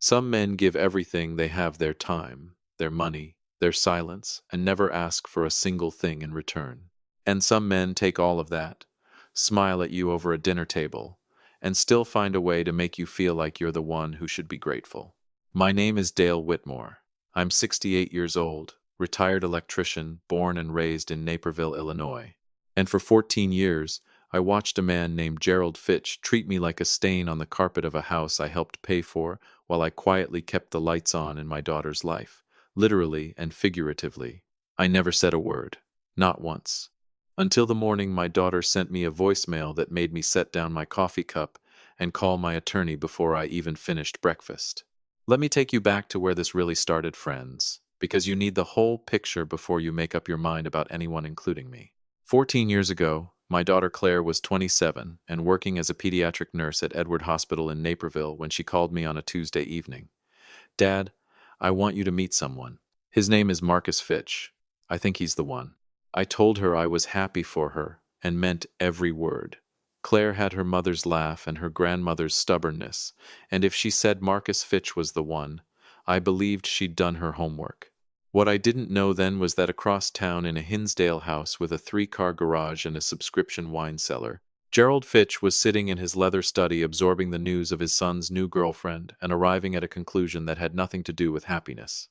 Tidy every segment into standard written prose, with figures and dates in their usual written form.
Some men give everything they have: their time, their money, their silence, and never ask for a single thing in return. And some men take all of that, smile at you over a dinner table, and still find a way to make you feel like you're the one who should be grateful. My name is Dale Whitmore. I'm 68 years old, retired electrician, born and raised in Naperville, Illinois. And for 14 years, I watched a man named Gerald Fitch treat me like a stain on the carpet of a house I helped pay for while I quietly kept the lights on in my daughter's life, literally and figuratively. I never said a word, not once. Until the morning my daughter sent me a voicemail that made me set down my coffee cup and call my attorney before I even finished breakfast. Let me take you back to where this really started, friends, because you need the whole picture before you make up your mind about anyone, including me. 14 years ago, my daughter Claire was 27 and working as a pediatric nurse at Edward Hospital in Naperville when she called me on a Tuesday evening. "Dad, I want you to meet someone. His name is Marcus Fitch. I think he's the one." I told her I was happy for her and meant every word. Claire had her mother's laugh and her grandmother's stubbornness, and if she said Marcus Fitch was the one, I believed she'd done her homework. What I didn't know then was that across town in a Hinsdale house with a 3-car garage and a subscription wine cellar, Gerald Fitch was sitting in his leather study absorbing the news of his son's new girlfriend and arriving at a conclusion that had nothing to do with happiness.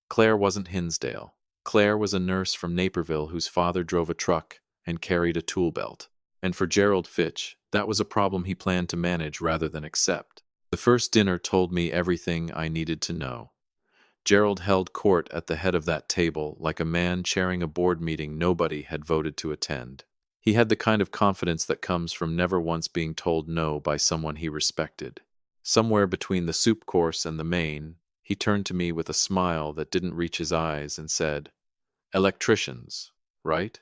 Claire wasn't Hinsdale. Claire was a nurse from Naperville whose father drove a truck and carried a tool belt. And for Gerald Fitch, that was a problem he planned to manage rather than accept. The first dinner told me everything I needed to know. Gerald held court at the head of that table like a man chairing a board meeting nobody had voted to attend. He had the kind of confidence that comes from never once being told no by someone he respected. Somewhere between the soup course and the main, he turned to me with a smile that didn't reach his eyes and said, "Electricians, right?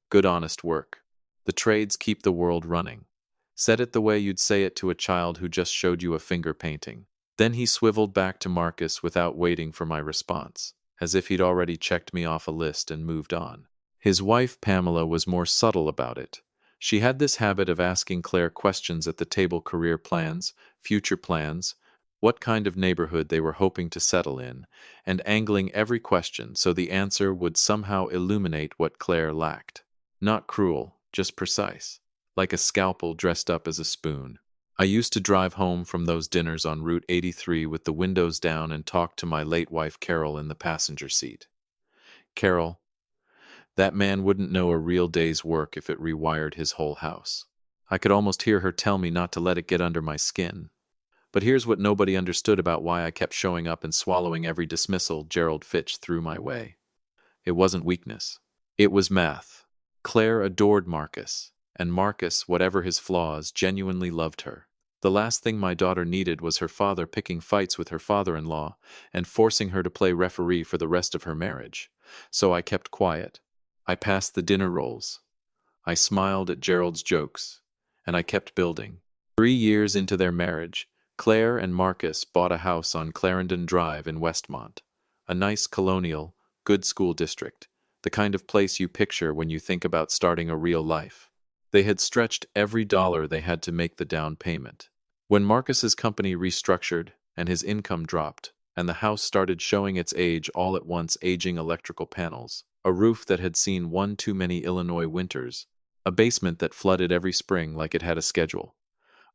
Good honest work. The trades keep the world running." Said it the way you'd say it to a child who just showed you a finger painting. Then he swiveled back to Marcus without waiting for my response, as if he'd already checked me off a list and moved on. His wife, Pamela, was more subtle about it. She had this habit of asking Claire questions at the table: career plans, future plans, what kind of neighborhood they were hoping to settle in, and angling every question so the answer would somehow illuminate what Claire lacked. Not cruel, just precise, like a scalpel dressed up as a spoon. I used to drive home from those dinners on Route 83 with the windows down and talk to my late wife Carol in the passenger seat. Carol, that man wouldn't know a real day's work if it rewired his whole house. I could almost hear her tell me not to let it get under my skin. But here's what nobody understood about why I kept showing up and swallowing every dismissal Gerald Fitch threw my way. It wasn't weakness. It was math. Claire adored Marcus, and Marcus, whatever his flaws, genuinely loved her. The last thing my daughter needed was her father picking fights with her father-in-law and forcing her to play referee for the rest of her marriage. So I kept quiet. I passed the dinner rolls. I smiled at Gerald's jokes, and I kept building. 3 years into their marriage, Claire and Marcus bought a house on Clarendon Drive in Westmont, a nice colonial, good school district, the kind of place you picture when you think about starting a real life. They had stretched every dollar they had to make the down payment. When Marcus's company restructured and his income dropped, and the house started showing its age all at once: aging electrical panels, a roof that had seen one too many Illinois winters, a basement that flooded every spring like it had a schedule.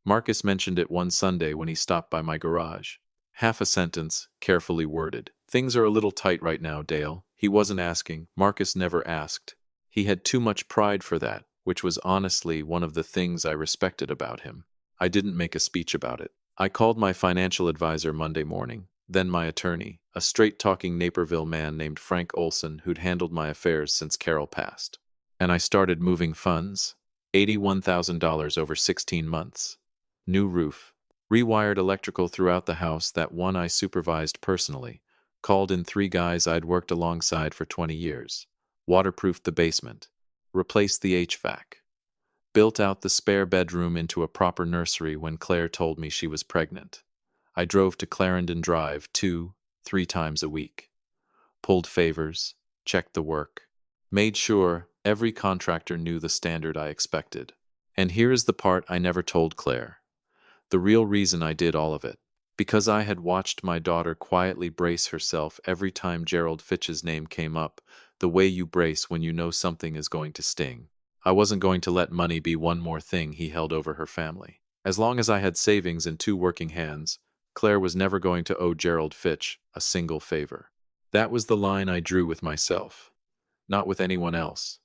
Marcus mentioned it one Sunday when he stopped by my garage. Half a sentence, carefully worded. "Things are a little tight right now, Dale." He wasn't asking. Marcus never asked. He had too much pride for that, which was honestly one of the things I respected about him. I didn't make a speech about it. I called my financial advisor Monday morning, then my attorney, a straight-talking Naperville man named Frank Olson who'd handled my affairs since Carol passed. And I started moving funds. $81,000 over 16 months. New roof. Rewired electrical throughout the house, that one I supervised personally. Called in 3 guys I'd worked alongside for 20 years. Waterproofed the basement. Replaced the HVAC. Built out the spare bedroom into a proper nursery when Claire told me she was pregnant. I drove to Clarendon Drive 2-3 times a week. Pulled favors, checked the work, made sure every contractor knew the standard I expected. And here is the part I never told Claire. The real reason I did all of it. Because I had watched my daughter quietly brace herself every time Gerald Fitch's name came up, the way you brace when you know something is going to sting. I wasn't going to let money be one more thing he held over her family. As long as I had savings and two working hands, Claire was never going to owe Gerald Fitch a single favor. That was the line I drew with myself. Not with anyone else.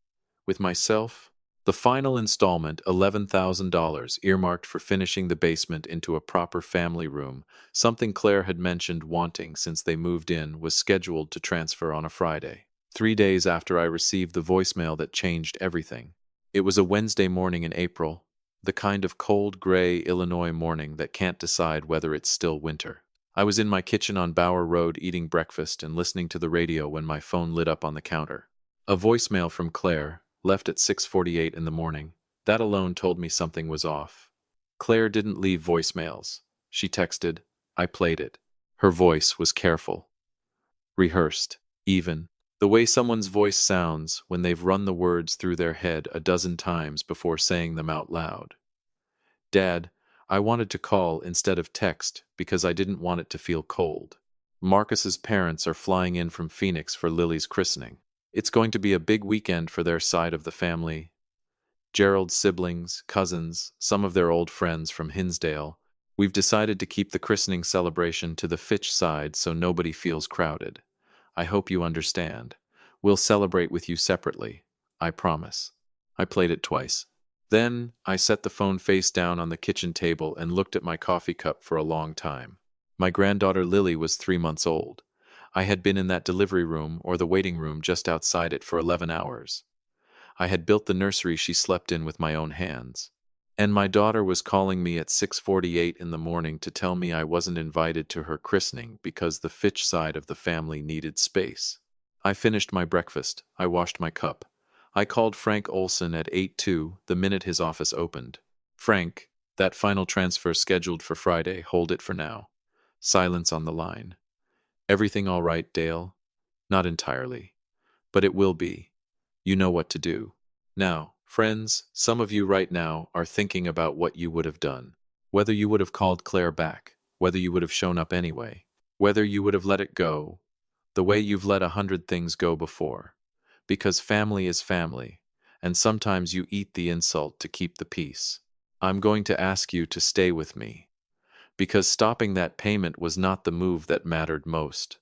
With myself, the final installment, $11,000, earmarked for finishing the basement into a proper family room, something Claire had mentioned wanting since they moved in, was scheduled to transfer on a Friday, 3 days after I received the voicemail that changed everything. It was a Wednesday morning in April, the kind of cold, gray Illinois morning that can't decide whether it's still winter. I was in my kitchen on Bower Road eating breakfast and listening to the radio when my phone lit up on the counter. A voicemail from Claire, left at 6:48 in the morning. That alone told me something was off. Claire didn't leave voicemails. She texted. I played it. Her voice was careful, rehearsed, even. The way someone's voice sounds when they've run the words through their head a dozen times before saying them out loud. Dad, I wanted to call instead of text because I didn't want it to feel cold. Marcus's parents are flying in from Phoenix for Lily's christening. It's going to be a big weekend for their side of the family. Gerald's siblings, cousins, some of their old friends from Hinsdale. We've decided to keep the christening celebration to the Fitch side so nobody feels crowded. I hope you understand. We'll celebrate with you separately. I promise. I played it twice. Then I set the phone face down on the kitchen table and looked at my coffee cup for a long time. My granddaughter Lily was 3 months old. I had been in that delivery room or the waiting room just outside it for 11 hours. I had built the nursery she slept in with my own hands. And my daughter was calling me at 6:48 in the morning to tell me I wasn't invited to her christening because the Fitch side of the family needed space. I finished my breakfast. I washed my cup. I called Frank Olson at 8:02 the minute his office opened. Frank, that final transfer scheduled for Friday, hold it for now. Silence on the line. Everything all right, Dale? Not entirely. But it will be. You know what to do. Now, friends, some of you right now are thinking about what you would have done. Whether you would have called Claire back, whether you would have shown up anyway, whether you would have let it go, the way you've let 100 things go before. Because family is family, and sometimes you eat the insult to keep the peace. I'm going to ask you to stay with me. Because stopping that payment was not the move that mattered most.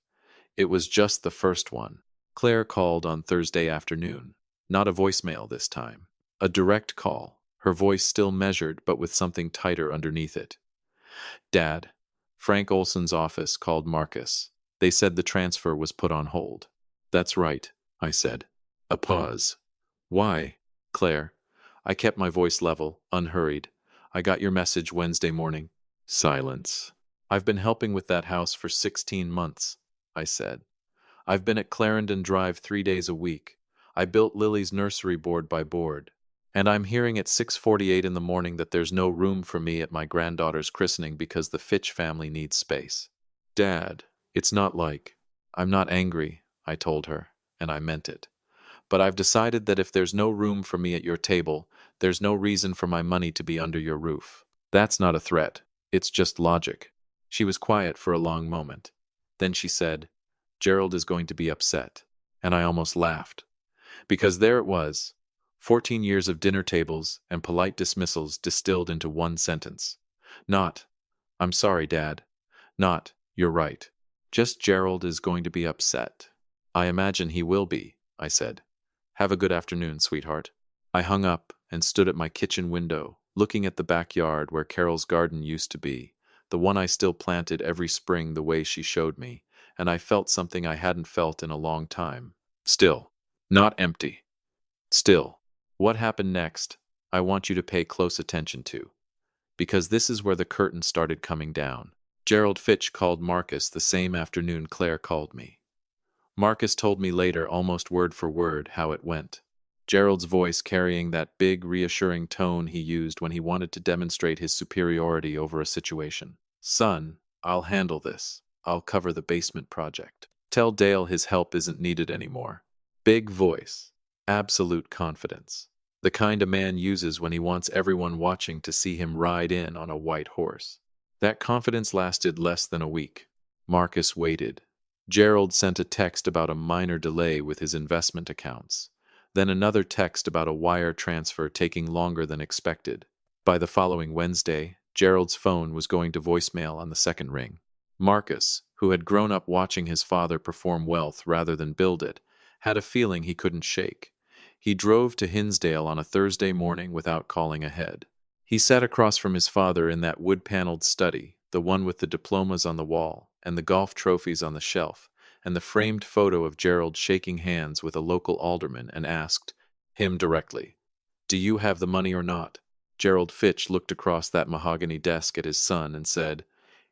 It was just the first one. Claire called on Thursday afternoon. Not a voicemail this time. A direct call, her voice still measured but with something tighter underneath it. Dad, Frank Olson's office called Marcus. They said the transfer was put on hold. That's right, I said. A pause. Why? Claire. I kept my voice level, unhurried. I got your message Wednesday morning. Silence. I've been helping with that house for 16 months, I said. I've been at Clarendon Drive 3 days a week. I built Lily's nursery board by board. And I'm hearing at 6:48 in the morning that there's no room for me at my granddaughter's christening because the Fitch family needs space. Dad, it's not like. I'm not angry, I told her, and I meant it. But I've decided that if there's no room for me at your table, there's no reason for my money to be under your roof. That's not a threat. It's just logic. She was quiet for a long moment. Then she said, Gerald is going to be upset. And I almost laughed. Because there it was, 14 years of dinner tables and polite dismissals distilled into one sentence. Not, I'm sorry, Dad. Not, you're right. Just Gerald is going to be upset. I imagine he will be, I said. Have a good afternoon, sweetheart. I hung up and stood at my kitchen window, looking at the backyard where Carol's garden used to be, the one I still planted every spring the way she showed me, and I felt something I hadn't felt in a long time. Still. Not empty. Still. What happened next, I want you to pay close attention to. Because this is where the curtain started coming down. Gerald Fitch called Marcus the same afternoon Claire called me. Marcus told me later, almost word for word, how it went. Gerald's voice carrying that big, reassuring tone he used when he wanted to demonstrate his superiority over a situation. Son, I'll handle this. I'll cover the basement project. Tell Dale his help isn't needed anymore. Big voice. Absolute confidence. The kind a man uses when he wants everyone watching to see him ride in on a white horse. That confidence lasted less than a week. Marcus waited. Gerald sent a text about a minor delay with his investment accounts. Then another text about a wire transfer taking longer than expected. By the following Wednesday, Gerald's phone was going to voicemail on the second ring. Marcus, who had grown up watching his father perform wealth rather than build it, had a feeling he couldn't shake. He drove to Hinsdale on a Thursday morning without calling ahead. He sat across from his father in that wood-paneled study, the one with the diplomas on the wall, and the golf trophies on the shelf, and the framed photo of Gerald shaking hands with a local alderman, and asked him directly, "Do you have the money or not?" Gerald Fitch looked across that mahogany desk at his son and said,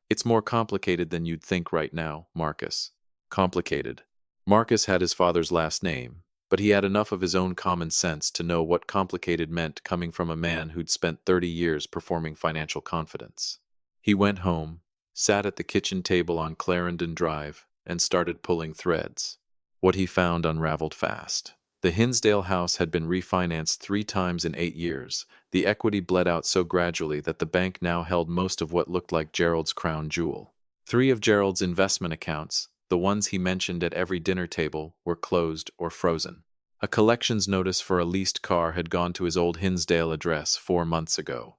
"It's more complicated than you'd think right now, Marcus." Complicated. Marcus had his father's last name, but he had enough of his own common sense to know what complicated meant coming from a man who'd spent 30 years performing financial confidence. He went home, sat at the kitchen table on Clarendon Drive, and started pulling threads. What he found unraveled fast. The Hinsdale house had been refinanced 3 times in 8 years. The equity bled out so gradually that the bank now held most of what looked like Gerald's crown jewel. 3 of Gerald's investment accounts, the ones he mentioned at every dinner table, were closed or frozen. A collections notice for a leased car had gone to his old Hinsdale address 4 months ago.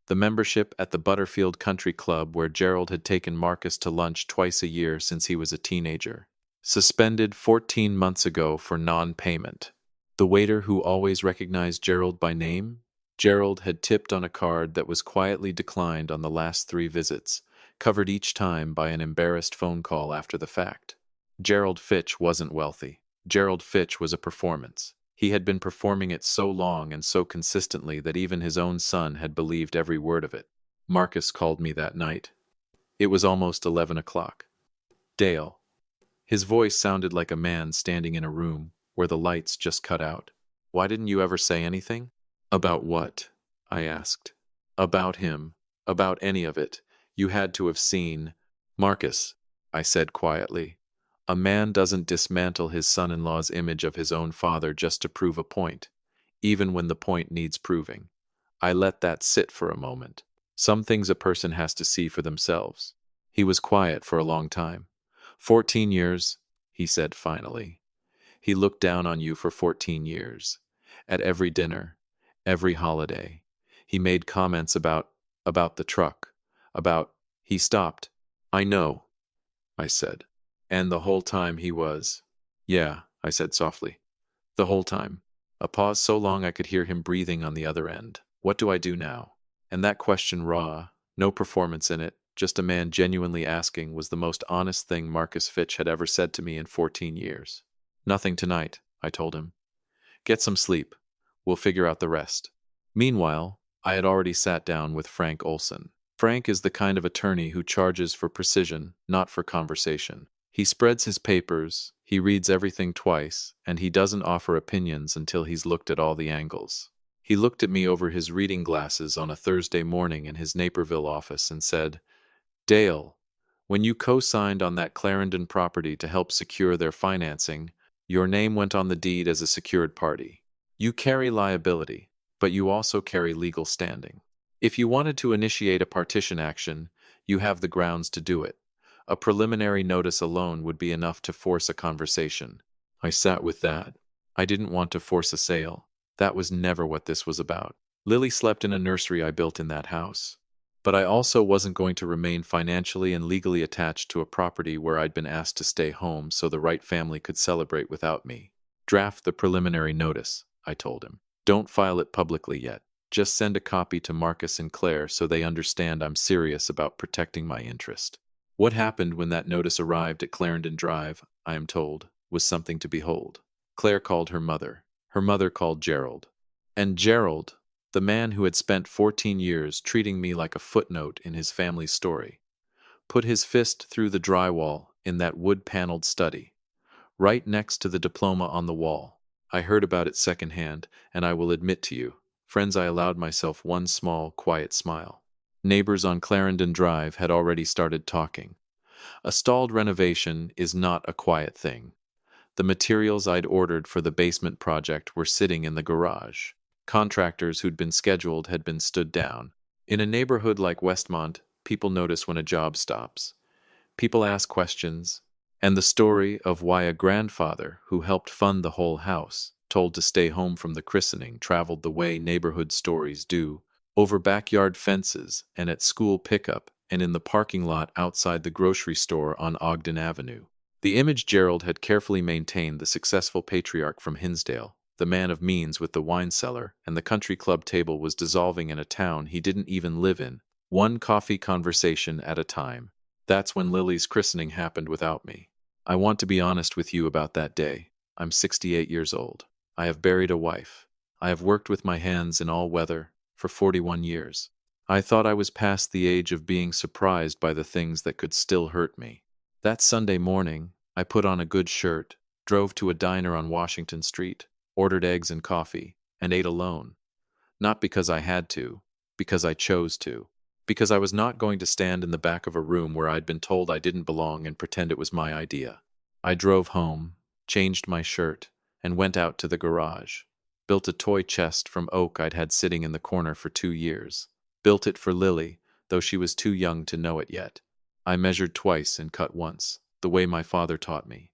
The membership at the Butterfield Country Club, where Gerald had taken Marcus to lunch twice a year since he was a teenager, suspended 14 months ago for non-payment. The waiter who always recognized Gerald by name? Gerald had tipped on a card that was quietly declined on the last 3 visits, covered each time by an embarrassed phone call after the fact. Gerald Fitch wasn't wealthy. Gerald Fitch was a performance. He had been performing it so long and so consistently that even his own son had believed every word of it. Marcus called me that night. It was almost 11 o'clock. "Dale." His voice sounded like a man standing in a room where the lights just cut out. "Why didn't you ever say anything?" "About what?" I asked. "About him. About any of it. You had to have seen." "Marcus," I said quietly, "a man doesn't dismantle his son-in-law's image of his own father just to prove a point, even when the point needs proving." I let that sit for a moment. Some things a person has to see for themselves. He was quiet for a long time. 14 years, he said finally. He looked down on you for 14 years. At every dinner, every holiday. He made comments about the truck, he stopped. "I know," I said. "And the whole time he was." "Yeah," I said softly. "The whole time." A pause so long I could hear him breathing on the other end. "What do I do now?" And that question, raw, no performance in it, just a man genuinely asking, was the most honest thing Marcus Fitch had ever said to me in 14 years. "Nothing tonight," I told him. "Get some sleep. We'll figure out the rest." Meanwhile, I had already sat down with Frank Olson. Frank is the kind of attorney who charges for precision, not for conversation. He spreads his papers, he reads everything twice, and he doesn't offer opinions until he's looked at all the angles. He looked at me over his reading glasses on a Thursday morning in his Naperville office and said, "Dale, when you co-signed on that Clarendon property to help secure their financing, your name went on the deed as a secured party. You carry liability, but you also carry legal standing. If you wanted to initiate a partition action, you have the grounds to do it. A preliminary notice alone would be enough to force a conversation." I sat with that. I didn't want to force a sale. That was never what this was about. Lily slept in a nursery I built in that house. But I also wasn't going to remain financially and legally attached to a property where I'd been asked to stay home so the right family could celebrate without me. "Draft the preliminary notice," I told him. "Don't file it publicly yet. Just send a copy to Marcus and Claire so they understand I'm serious about protecting my interest." What happened when that notice arrived at Clarendon Drive, I am told, was something to behold. Claire called her mother. Her mother called Gerald. And Gerald, the man who had spent 14 years treating me like a footnote in his family's story, put his fist through the drywall in that wood-paneled study, right next to the diploma on the wall. I heard about it secondhand, and I will admit to you, friends, I allowed myself one small, quiet smile. Neighbors on Clarendon Drive had already started talking. A stalled renovation is not a quiet thing. The materials I'd ordered for the basement project were sitting in the garage. Contractors who'd been scheduled had been stood down. In a neighborhood like Westmont, People notice when a job stops. People ask questions. And the story of why a grandfather who helped fund the whole house, told to stay home from the christening, traveled the way neighborhood stories do, over backyard fences and at school pickup and in the parking lot outside the grocery store on Ogden Avenue. The image Gerald had carefully maintained, the successful patriarch from Hinsdale, the man of means with the wine cellar and the country club table, was dissolving in a town he didn't even live in, one coffee conversation at a time. That's when Lily's christening happened without me. I want to be honest with you about that day. I'm 68 years old. I have buried a wife. I have worked with my hands in all weather for 41 years. I thought I was past the age of being surprised by the things that could still hurt me. That Sunday morning, I put on a good shirt, drove to a diner on Washington Street, ordered eggs and coffee, and ate alone. Not because I had to, because I chose to. Because I was not going to stand in the back of a room where I'd been told I didn't belong and pretend it was my idea. I drove home, changed my shirt, and went out to the garage. Built a toy chest from oak I'd had sitting in the corner for 2 years. Built it for Lily, though she was too young to know it yet. I measured twice and cut once, the way my father taught me.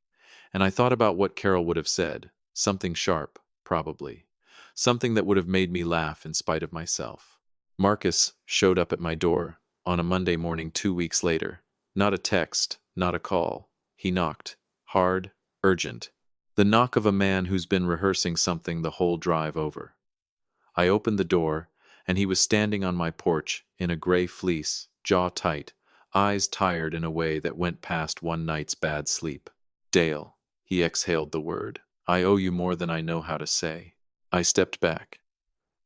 And I thought about what Carol would have said, something sharp, probably. Something that would have made me laugh in spite of myself. Marcus showed up at my door on a Monday morning 2 weeks later. Not a text, not a call. He knocked. Hard, urgent. The knock of a man who's been rehearsing something the whole drive over. I opened the door, and he was standing on my porch in a gray fleece, jaw tight, eyes tired in a way that went past one night's bad sleep. Dale, he exhaled the word. I owe you more than I know how to say. I stepped back.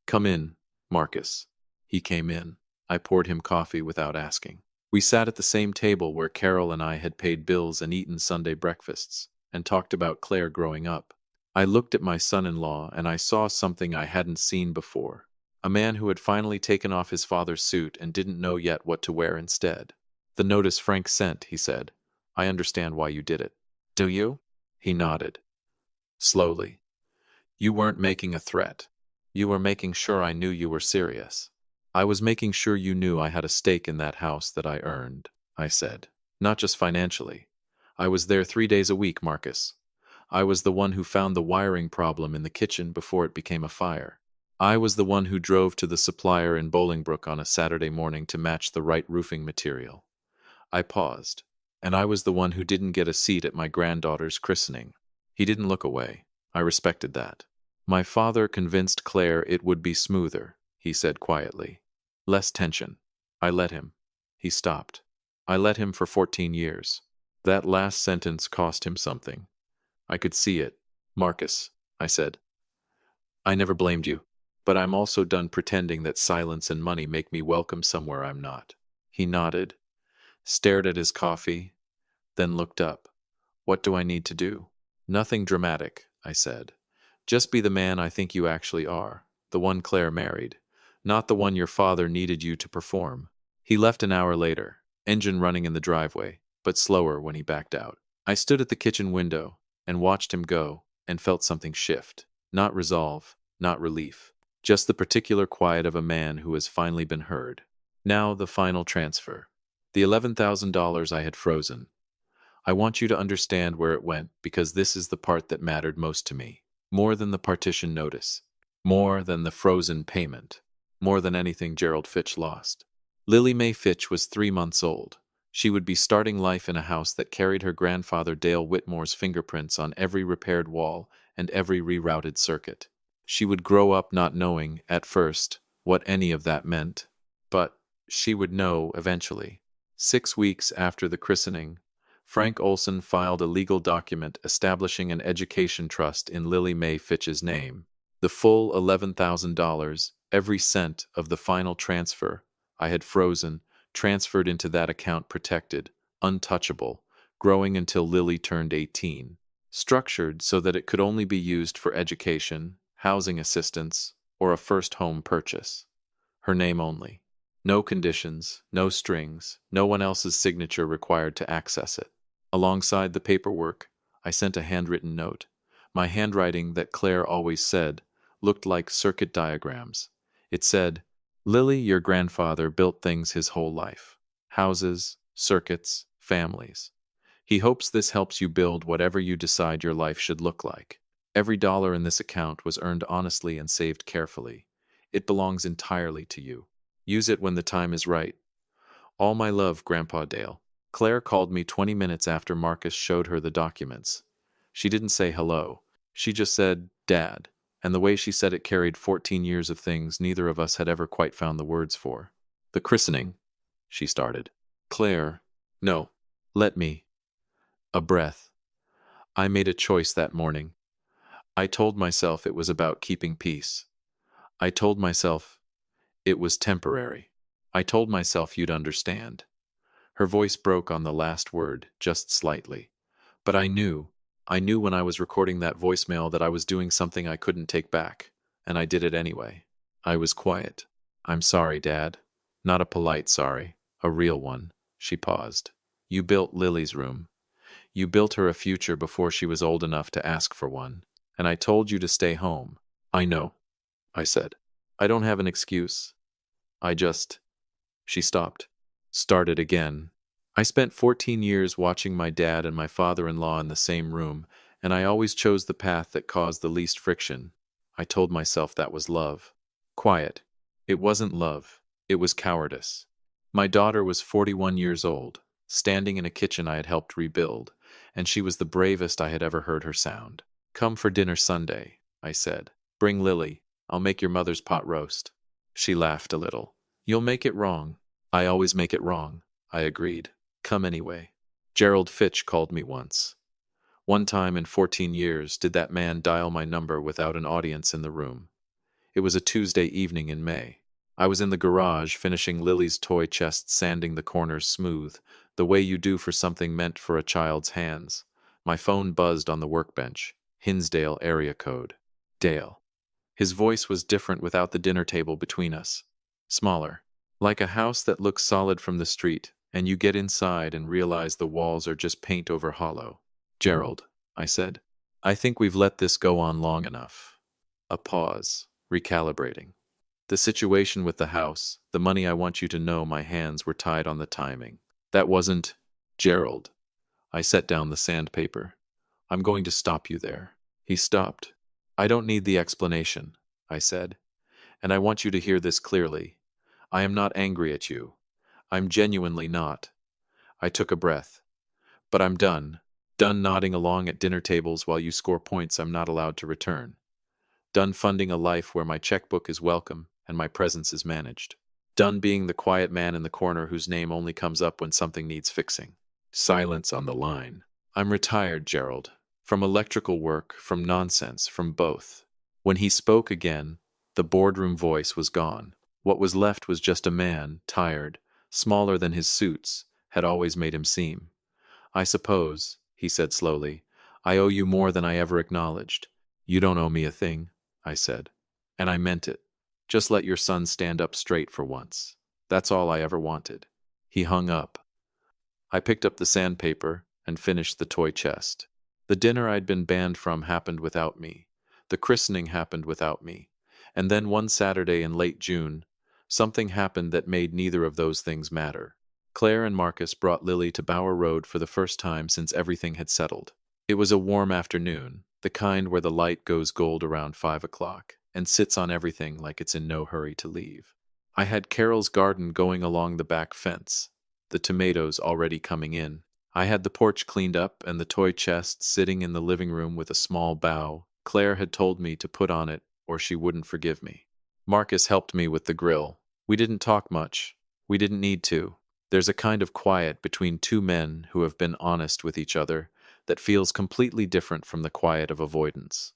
Come in, Marcus. He came in. I poured him coffee without asking. We sat at the same table where Carol and I had paid bills and eaten Sunday breakfasts, and talked about Claire growing up. I looked at my son-in-law and I saw something I hadn't seen before. A man who had finally taken off his father's suit and didn't know yet what to wear instead. The notice Frank sent, he said. I understand why you did it. Do you? He nodded. Slowly. You weren't making a threat. You were making sure I knew you were serious. I was making sure you knew I had a stake in that house that I earned, I said. Not just financially. I was there 3 days a week, Marcus. I was the one who found the wiring problem in the kitchen before it became a fire. I was the one who drove to the supplier in Bolingbrook on a Saturday morning to match the right roofing material. I paused. And I was the one who didn't get a seat at my granddaughter's christening. He didn't look away. I respected that. My father convinced Claire it would be smoother, he said quietly. Less tension. I let him. He stopped. I let him for 14 years. That last sentence cost him something. I could see it. Marcus, I said. I never blamed you, but I'm also done pretending that silence and money make me welcome somewhere I'm not. He nodded, stared at his coffee, then looked up. What do I need to do? Nothing dramatic, I said. Just be the man I think you actually are, the one Claire married, not the one your father needed you to perform. He left an hour later, engine running in the driveway, but slower when he backed out. I stood at the kitchen window and watched him go and felt something shift. Not resolve, not relief, just the particular quiet of a man who has finally been heard. Now the final transfer. The $11,000 I had frozen. I want you to understand where it went because this is the part that mattered most to me. More than the partition notice. More than the frozen payment. More than anything Gerald Fitch lost. Lily Mae Fitch was 3 months old. She would be starting life in a house that carried her grandfather Dale Whitmore's fingerprints on every repaired wall and every rerouted circuit. She would grow up not knowing, at first, what any of that meant. But she would know eventually. 6 weeks after the christening, Frank Olson filed a legal document establishing an education trust in Lily Mae Fitch's name. The full $11,000, every cent of the final transfer I had frozen, transferred into that account protected, untouchable, growing until Lily turned 18. Structured so that it could only be used for education, housing assistance, or a first home purchase. Her name only. No conditions, no strings, no one else's signature required to access it. Alongside the paperwork, I sent a handwritten note. My handwriting, that Claire always said, looked like circuit diagrams. It said, Lily, your grandfather built things his whole life. houses, circuits, families. He hopes this helps you build whatever you decide your life should look like. Every dollar in this account was earned honestly and saved carefully. It belongs entirely to you. Use it when the time is right. All my love, Grandpa Dale. Claire called me 20 minutes after Marcus showed her the documents. She didn't say hello. She just said, Dad. And the way she said it carried 14 years of things neither of us had ever quite found the words for. The christening, she started. Claire, no, let me. A breath. I made a choice that morning. I told myself it was about keeping peace. I told myself it was temporary. I told myself you'd understand. Her voice broke on the last word, just slightly. But I knew when I was recording that voicemail that I was doing something I couldn't take back, and I did it anyway. I was quiet. I'm sorry, Dad. Not a polite sorry, a real one. She paused. You built Lily's room. You built her a future before she was old enough to ask for one. And I told you to stay home. I know, I said. I don't have an excuse. I just... She stopped. Started again. I spent 14 years watching my dad and my father-in-law in the same room, and I always chose the path that caused the least friction. I told myself that was love. Quiet. It wasn't love. It was cowardice. My daughter was 41 years old, standing in a kitchen I had helped rebuild, and she was the bravest I had ever heard her sound. Come for dinner Sunday, I said. Bring Lily. I'll make your mother's pot roast. She laughed a little. You'll make it wrong. I always make it wrong, I agreed. Come anyway. Gerald Fitch called me once. One time in 14 years did that man dial my number without an audience in the room. It was a Tuesday evening in May. I was in the garage finishing Lily's toy chest, sanding the corners smooth, the way you do for something meant for a child's hands. My phone buzzed on the workbench. Hinsdale area code. Dale. His voice was different without the dinner table between us. Smaller. Like a house that looks solid from the street, and you get inside and realize the walls are just paint over hollow. Gerald, I said, I think we've let this go on long enough. A pause, recalibrating. The situation with the house, the money, I want you to know my hands were tied on the timing. That wasn't... Gerald. I set down the sandpaper. I'm going to stop you there. He stopped. I don't need the explanation, I said. And I want you to hear this clearly. I am not angry at you. I'm genuinely not. I took a breath. But I'm done. Done nodding along at dinner tables while you score points I'm not allowed to return. Done funding a life where my checkbook is welcome and my presence is managed. Done being the quiet man in the corner whose name only comes up when something needs fixing. Silence on the line. I'm retired, Gerald. From electrical work, from nonsense, from both. When he spoke again, the boardroom voice was gone. What was left was just a man, tired, smaller than his suits had always made him seem. I suppose, he said slowly, I owe you more than I ever acknowledged. You don't owe me a thing, I said. And I meant it. Just let your son stand up straight for once. That's all I ever wanted. He hung up. I picked up the sandpaper and finished the toy chest. The dinner I'd been banned from happened without me. The christening happened without me. And then one Saturday in late June, something happened that made neither of those things matter. Claire and Marcus brought Lily to Bower Road for the first time since everything had settled. It was a warm afternoon, the kind where the light goes gold around 5 o'clock and sits on everything like it's in no hurry to leave. I had Carol's garden going along the back fence, the tomatoes already coming in. I had the porch cleaned up and the toy chest sitting in the living room with a small bough Claire had told me to put on it or she wouldn't forgive me. Marcus helped me with the grill. We didn't talk much. We didn't need to. There's a kind of quiet between two men who have been honest with each other that feels completely different from the quiet of avoidance.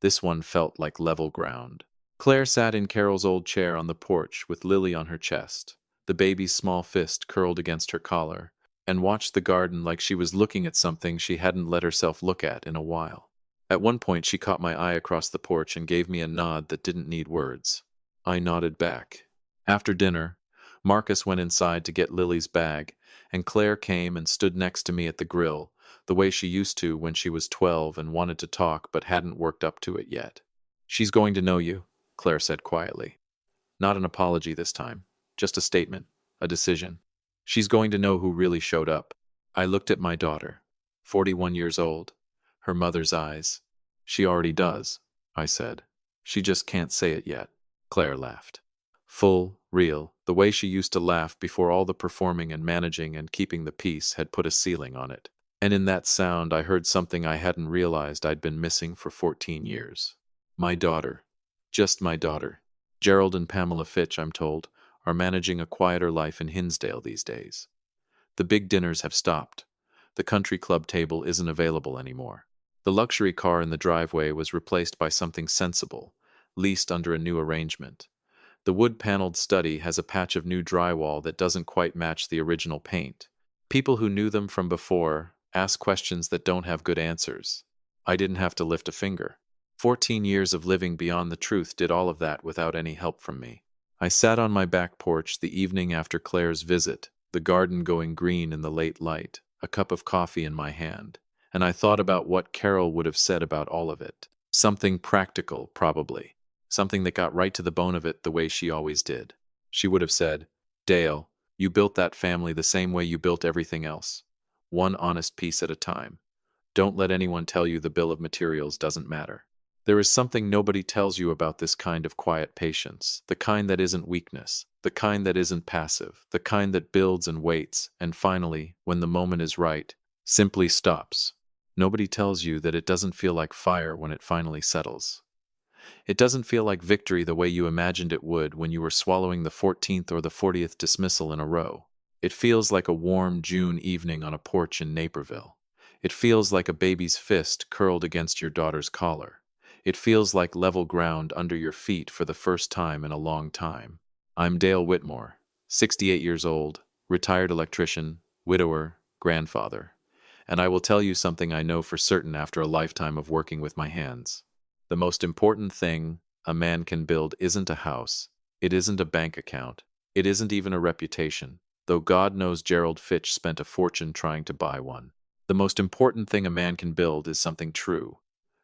This one felt like level ground. Claire sat in Carol's old chair on the porch with Lily on her chest, the baby's small fist curled against her collar, and watched the garden like she was looking at something she hadn't let herself look at in a while. At one point she caught my eye across the porch and gave me a nod that didn't need words. I nodded back. After dinner, Marcus went inside to get Lily's bag, and Claire came and stood next to me at the grill, the way she used to when she was 12 and wanted to talk but hadn't worked up to it yet. She's going to know you, Claire said quietly. Not an apology this time, just a statement, a decision. She's going to know who really showed up. I looked at my daughter, 41 years old, her mother's eyes. She already does, I said. She just can't say it yet. Claire laughed. Full, real, the way she used to laugh before all the performing and managing and keeping the peace had put a ceiling on it. And in that sound I heard something I hadn't realized I'd been missing for 14 years. My daughter. Just my daughter. Gerald and Pamela Fitch, I'm told, are managing a quieter life in Hinsdale these days. The big dinners have stopped. The country club table isn't available anymore. The luxury car in the driveway was replaced by something sensible, leased under a new arrangement. The wood-paneled study has a patch of new drywall that doesn't quite match the original paint. People who knew them from before ask questions that don't have good answers. I didn't have to lift a finger. 14 years of living beyond the truth did all of that without any help from me. I sat on my back porch the evening after Claire's visit, the garden going green in the late light, a cup of coffee in my hand, and I thought about what Carol would have said about all of it. Something practical, probably. Something that got right to the bone of it the way she always did. She would have said, Dale, you built that family the same way you built everything else. One honest piece at a time. Don't let anyone tell you the bill of materials doesn't matter. There is something nobody tells you about this kind of quiet patience, the kind that isn't weakness, the kind that isn't passive, the kind that builds and waits, and finally, when the moment is right, simply stops. Nobody tells you that it doesn't feel like fire when it finally settles. It doesn't feel like victory the way you imagined it would when you were swallowing the 14th or the 40th dismissal in a row. It feels like a warm June evening on a porch in Naperville. It feels like a baby's fist curled against your daughter's collar. It feels like level ground under your feet for the first time in a long time. I'm Dale Whitmore, 68 years old, retired electrician, widower, grandfather. And I will tell you something I know for certain after a lifetime of working with my hands. The most important thing a man can build isn't a house, it isn't a bank account, it isn't even a reputation, though God knows Gerald Fitch spent a fortune trying to buy one. The most important thing a man can build is something true,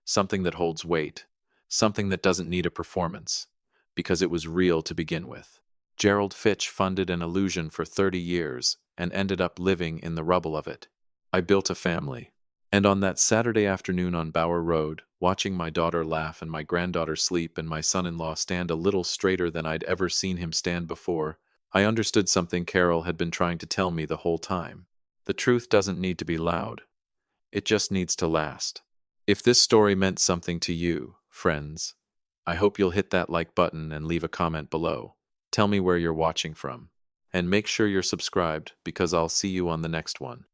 something that holds weight, something that doesn't need a performance, because it was real to begin with. Gerald Fitch funded an illusion for 30 years and ended up living in the rubble of it. I built a family. And on that Saturday afternoon on Bower Road, watching my daughter laugh and my granddaughter sleep and my son-in-law stand a little straighter than I'd ever seen him stand before, I understood something Carol had been trying to tell me the whole time. The truth doesn't need to be loud. It just needs to last. If this story meant something to you, friends, I hope you'll hit that like button and leave a comment below. Tell me where you're watching from. And make sure you're subscribed because I'll see you on the next one.